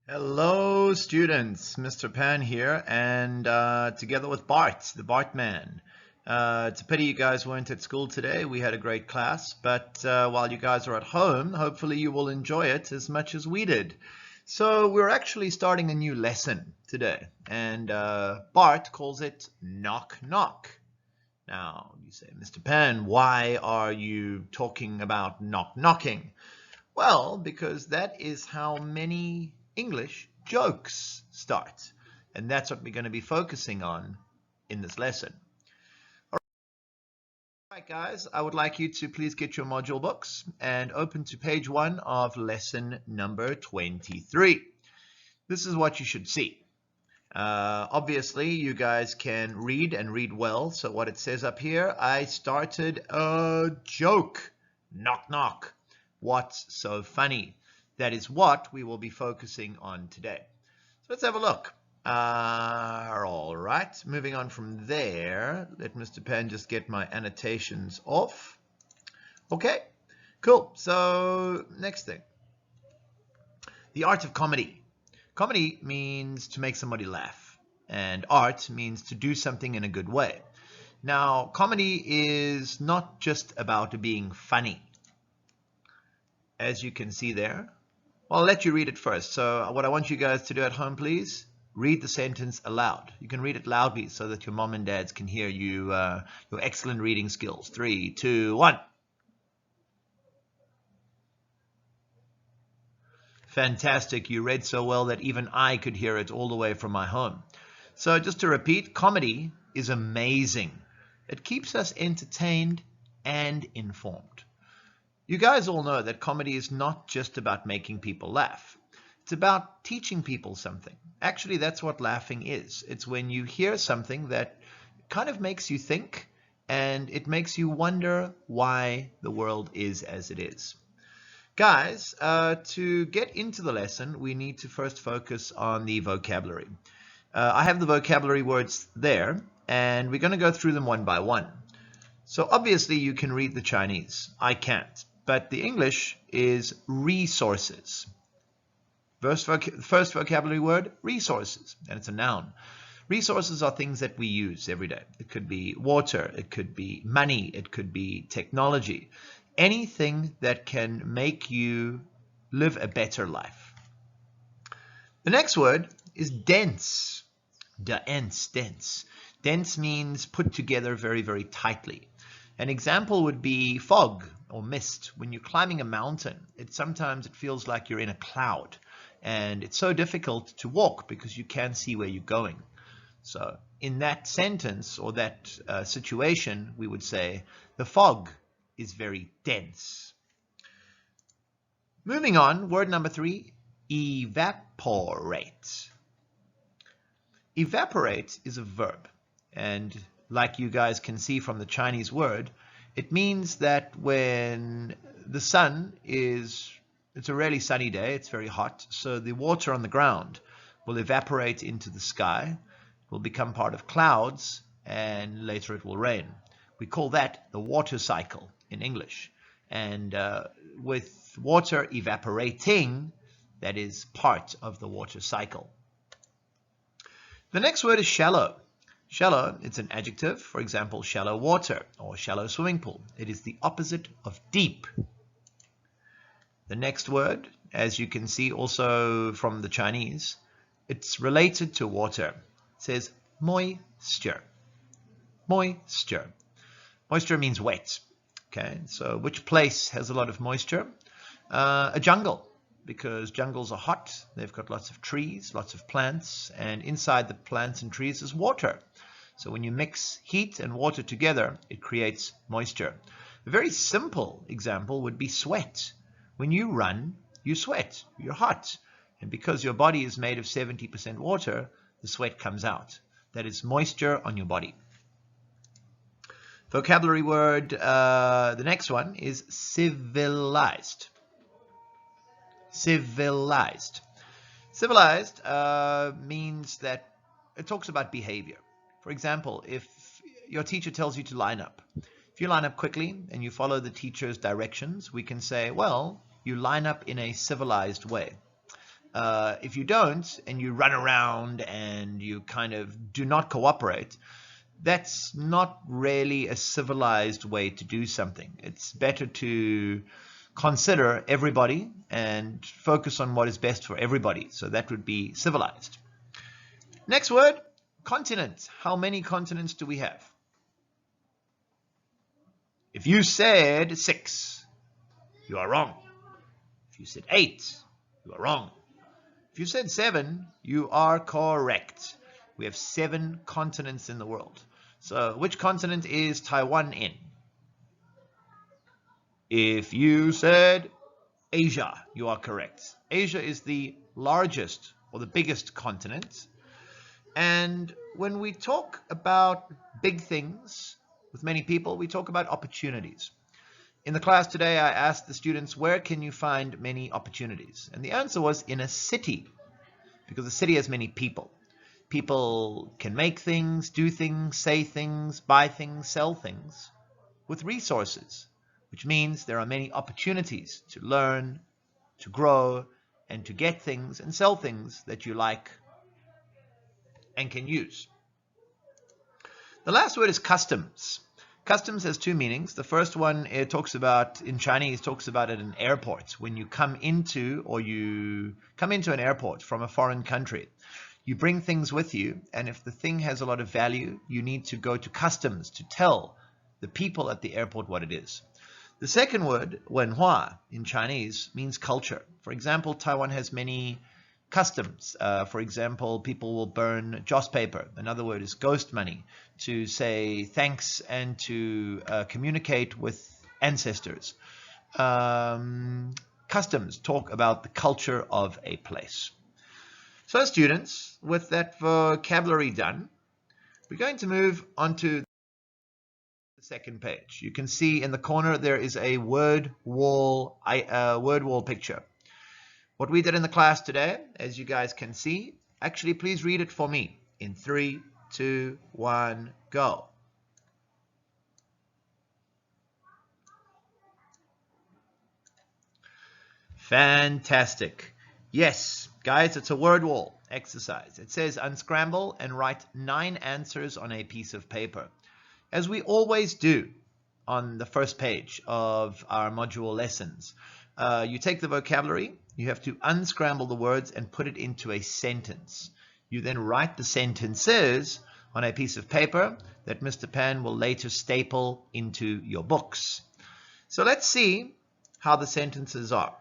Hello, students. Mr. Pan here, and together with Bart, the Bartman. It's a pity you guys weren't at school today. We had a great class, but while you guys are at home, hopefully you will enjoy it as much as we did. So we're actually starting a new lesson today, and Bart calls it Knock Knock. Now, you say, Mr. Pan, why are you talking about knock knocking? Well, because that is how many English jokes start. And that's what we're going to be focusing on in this lesson. All right, guys, I would like you to please get your module books and open to page 1 of lesson number 23. This is what you should see. Obviously, you guys can read and read well. So what it says up here, I started a joke. Knock, knock. What's so funny? That is what we will be focusing on today. So let's have a look. All right, moving on from there, let Mr. Pan just get my annotations off. Okay, cool. So next thing, the art of comedy. Comedy means to make somebody laugh, and art means to do something in a good way. Now, comedy is not just about being funny, as you can see there. Well, I'll let you read it first. So what I want you guys to do at home, please, read the sentence aloud. You can read it loudly so that your mom and dads can hear you, your excellent reading skills. 3, 2, 1. Fantastic. You read so well that even I could hear it all the way from my home. So just to repeat, comedy is amazing. It keeps us entertained and informed. You guys all know that comedy is not just about making people laugh. It's about teaching people something. Actually, that's what laughing is. It's when you hear something that kind of makes you think, and it makes you wonder why the world is as it is. Guys, to get into the lesson, we need to first focus on the vocabulary. I have the vocabulary words there, and we're going to go through them one by one. So obviously you can read the Chinese. I can't. But the English is resources. First vocabulary word, resources, and it's a noun. Resources are things that we use every day. It could be water, it could be money, it could be technology. Anything that can make you live a better life. The next word is dense. Dense. Dense means put together very, very tightly. An example would be fog or mist. When you're climbing a mountain, sometimes it feels like you're in a cloud, and it's so difficult to walk because you can't see where you're going. So in that sentence or that situation, we would say the fog is very dense. Moving on, word number 3, evaporate. Evaporate is a verb, and like you guys can see from the Chinese word, it means that when the sun it's a really sunny day, it's very hot, so the water on the ground will evaporate into the sky, will become part of clouds, and later it will rain. We call that the water cycle in English. And with water evaporating, that is part of the water cycle. The next word is shallow. Shallow, it's an adjective, for example, shallow water or shallow swimming pool. It is the opposite of deep. The next word, as you can see also from the Chinese, it's related to water. It says moisture. Moisture. Moisture means wet. Okay, so which place has a lot of moisture? A jungle, because jungles are hot. They've got lots of trees, lots of plants, and inside the plants and trees is water. So when you mix heat and water together, it creates moisture. A very simple example would be sweat. When you run, you sweat. You're hot. And because your body is made of 70% water, the sweat comes out. That is moisture on your body. Vocabulary word, the next one is civilized. Civilized. Civilized means that it talks about behavior. For example, if your teacher tells you to line up, if you line up quickly and you follow the teacher's directions, we can say, well, you line up in a civilized way. If you don't, and you run around and you kind of do not cooperate, that's not really a civilized way to do something. It's better to consider everybody and focus on what is best for everybody. So that would be civilized. Next word, continent. How many continents do we have? If you said 6, you are wrong. If you said 8, you are wrong. If you said 7, you are correct. We have 7 continents in the world. So which continent is Taiwan in? If you said Asia, you are correct. Asia is the largest or the biggest continent. And when we talk about big things with many people, we talk about opportunities. In the class today, I asked the students, where can you find many opportunities? And the answer was in a city, because a city has many people. People can make things, do things, say things, buy things, sell things with resources, which means there are many opportunities to learn, to grow, and to get things and sell things that you like and can use. The last word is customs. Customs has 2 meanings. The first one, it talks about, in Chinese, talks about at an airport. When you come into an airport from a foreign country, you bring things with you, and if the thing has a lot of value, you need to go to customs to tell the people at the airport what it is. The second word, wenhua, in Chinese, means culture. For example, Taiwan has many customs. For example, people will burn joss paper. Another word is ghost money, to say thanks and to communicate with ancestors. Customs talk about the culture of a place. So students, with that vocabulary done, we're going to move on to the second page. You can see in the corner there is a word wall picture. What we did in the class today, as you guys can see, actually please read it for me in 3, 2, 1, go. Fantastic. Yes, guys, it's a word wall exercise. It says unscramble and write 9 answers on a piece of paper, as we always do on the first page of our module lessons. You take the vocabulary, you have to unscramble the words and put it into a sentence. You then write the sentences on a piece of paper that Mr. Pan will later staple into your books. So let's see how the sentences are.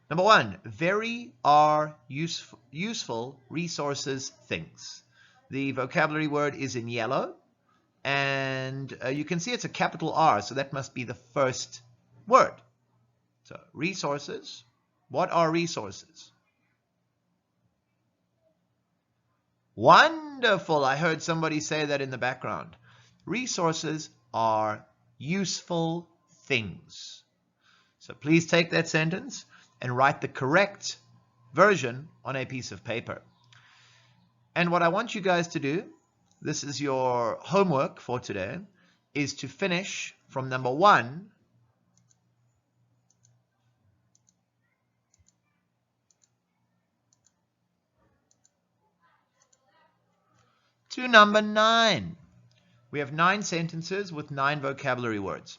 Number 1, very are useful resources things. The vocabulary word is in yellow, and you can see it's a capital R, so that must be the first word. So resources. What are resources? Wonderful. I heard somebody say that in the background. Resources are useful things. So please take that sentence and write the correct version on a piece of paper. And what I want you guys to do, this is your homework for today, is to finish from number 1 to number 9. We have 9 sentences with 9 vocabulary words.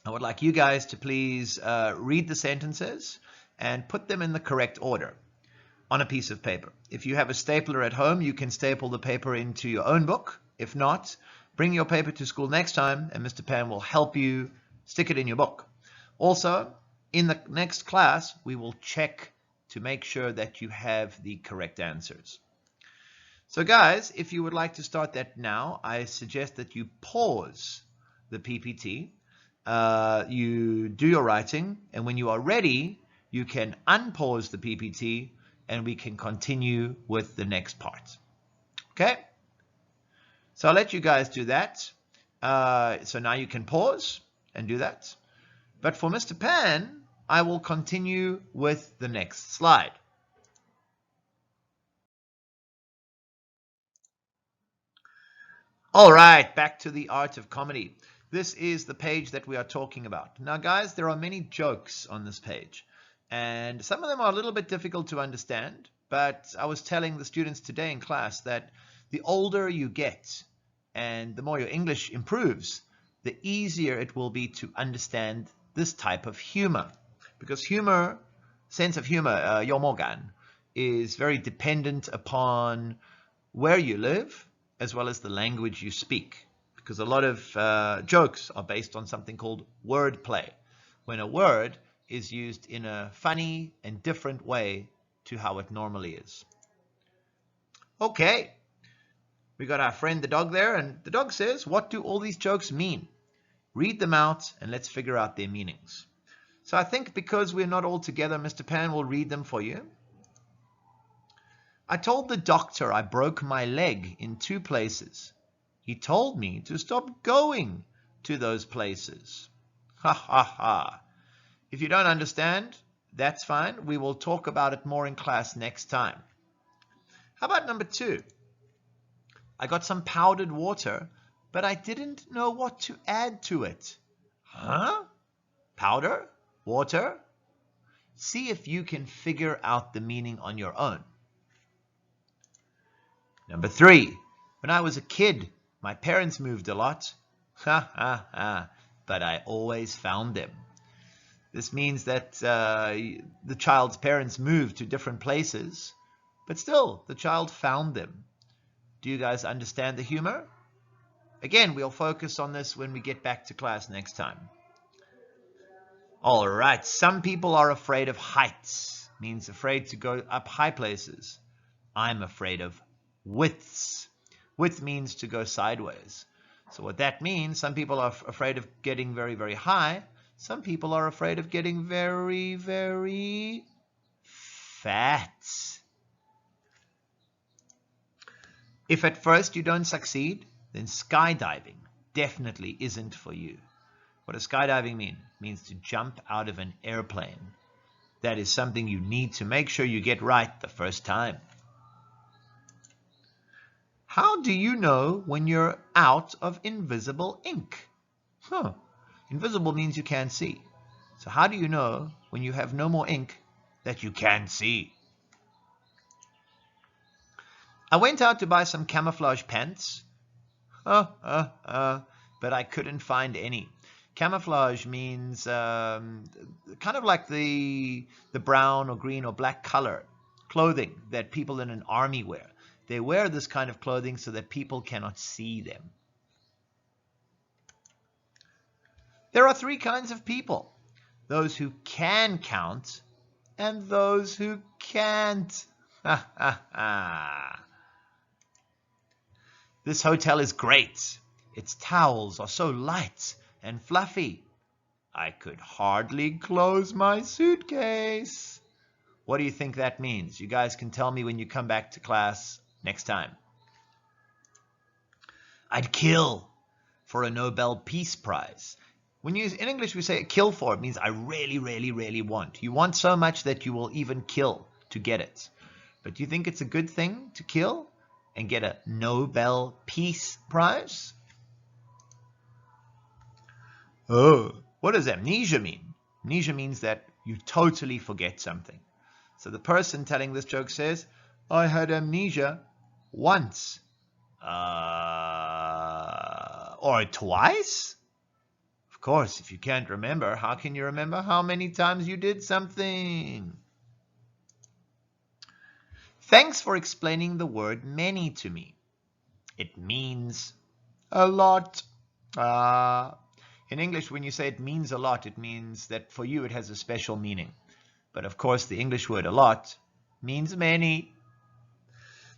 I would like you guys to please read the sentences and put them in the correct order on a piece of paper. If you have a stapler at home, you can staple the paper into your own book. If not, bring your paper to school next time and Mr. Pan will help you stick it in your book. Also, in the next class, we will check to make sure that you have the correct answers. So guys, if you would like to start that now, I suggest that you pause the PPT, you do your writing, and when you are ready, you can unpause the PPT and we can continue with the next part. Okay? So I'll let you guys do that. So now you can pause and do that. But for Mr. Pan, I will continue with the next slide. All right, back to the art of comedy. This is the page that we are talking about. Now, guys, there are many jokes on this page. And some of them are a little bit difficult to understand, but I was telling the students today in class that the older you get and the more your English improves, the easier it will be to understand this type of humor. Because humor, sense of humor, 幽默感, is very dependent upon where you live as well as the language you speak. Because a lot of jokes are based on something called wordplay, when a word is used in a funny and different way to how it normally is. Okay, we got our friend the dog there, and the dog says, what do all these jokes mean? Read them out and let's figure out their meanings. So I think because we're not all together, Mr. Pan will read them for you. I told the doctor I broke my leg in 2 places. He told me to stop going to those places. Ha ha ha. If you don't understand, that's fine. We will talk about it more in class next time. How about number 2? I got some powdered water, but I didn't know what to add to it. Huh? Powder? Water? See if you can figure out the meaning on your own. Number 3. When I was a kid, my parents moved a lot. Ha ha ha. But I always found them. This means that the child's parents moved to different places, but still, the child found them. Do you guys understand the humor? Again, we'll focus on this when we get back to class next time. All right, some people are afraid of heights, means afraid to go up high places. I'm afraid of widths. Width means to go sideways. So what that means, some people are afraid of getting very, very high. Some people are afraid of getting very, very fat. If at first you don't succeed, then skydiving definitely isn't for you. What does skydiving mean? It means to jump out of an airplane. That is something you need to make sure you get right the first time. How do you know when you're out of invisible ink? Invisible means you can't see. So how do you know when you have no more ink that you can see? I went out to buy some camouflage pants, but I couldn't find any. Camouflage means kind of like the brown or green or black color clothing that people in an army wear. They wear this kind of clothing so that people cannot see them. There are 3 kinds of people: those who can count and those who can't. This hotel is great. Its towels are so light and fluffy. I could hardly close my suitcase. What do you think that means? You guys can tell me when you come back to class next time. I'd kill for a Nobel Peace Prize. In English we say kill for, it means I really, really, really want. You want so much that you will even kill to get it. But do you think it's a good thing to kill and get a Nobel Peace Prize? Oh, what does amnesia mean? Amnesia means that you totally forget something. So the person telling this joke says, I had amnesia once. Or twice? Of course, if you can't remember, how can you remember how many times you did something? Thanks for explaining the word many to me. It means a lot. In English, when you say it means a lot, it means that for you it has a special meaning. But of course, the English word a lot means many.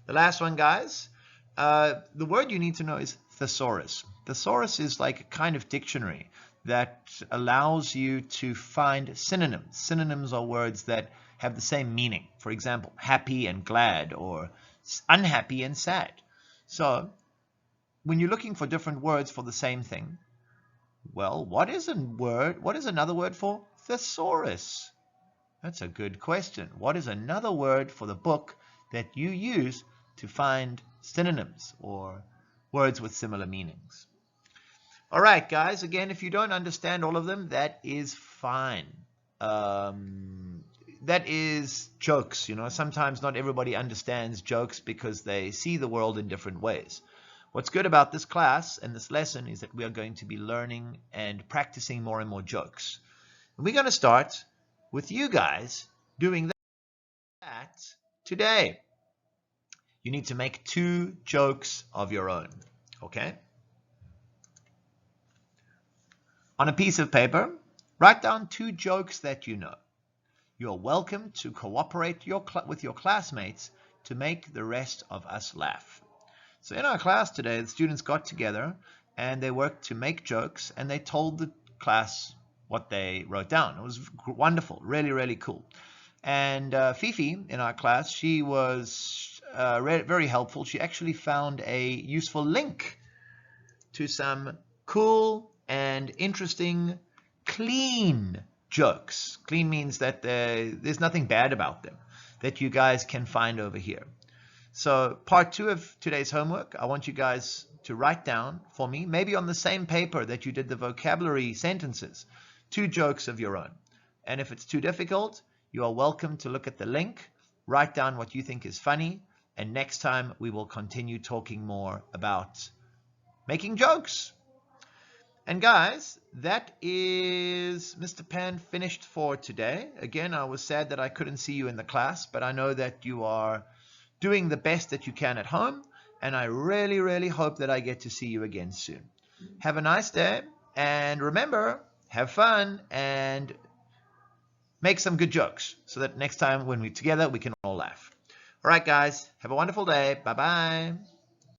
The last one, guys, the word you need to know is thesaurus. Thesaurus is like a kind of dictionary that allows you to find synonyms. Synonyms are words that have the same meaning. For example, happy and glad, or unhappy and sad. So when you're looking for different words for the same thing, well, what is another word for thesaurus? That's a good question. What is another word for the book that you use to find synonyms or words with similar meanings? All right, guys, again, if you don't understand all of them, that is fine. that is jokes. You know, sometimes not everybody understands jokes because they see the world in different ways. What's good about this class and this lesson is that we are going to be learning and practicing more and more jokes. And we're going to start with you guys doing that today. You need to make 2 jokes of your own, okay? On a piece of paper, write down 2 jokes that you know. You're welcome to cooperate with your classmates to make the rest of us laugh. So in our class today, the students got together and they worked to make jokes, and they told the class what they wrote down. It was wonderful, really, really cool. And Fifi in our class, she was very helpful. She actually found a useful link to some cool and interesting clean jokes. Clean means that there's nothing bad about them that you guys can find over here. So part 2 of today's homework, I want you guys to write down for me, maybe on the same paper that you did the vocabulary sentences, 2 jokes of your own. And if it's too difficult, you are welcome to look at the link, write down what you think is funny, and next time we will continue talking more about making jokes. And guys, that is Mr. Pan finished for today. Again, I was sad that I couldn't see you in the class, but I know that you are doing the best that you can at home, and I really, really hope that I get to see you again soon. Have a nice day, and remember, have fun, and make some good jokes so that next time when we're together, we can all laugh. All right, guys, have a wonderful day. Bye-bye.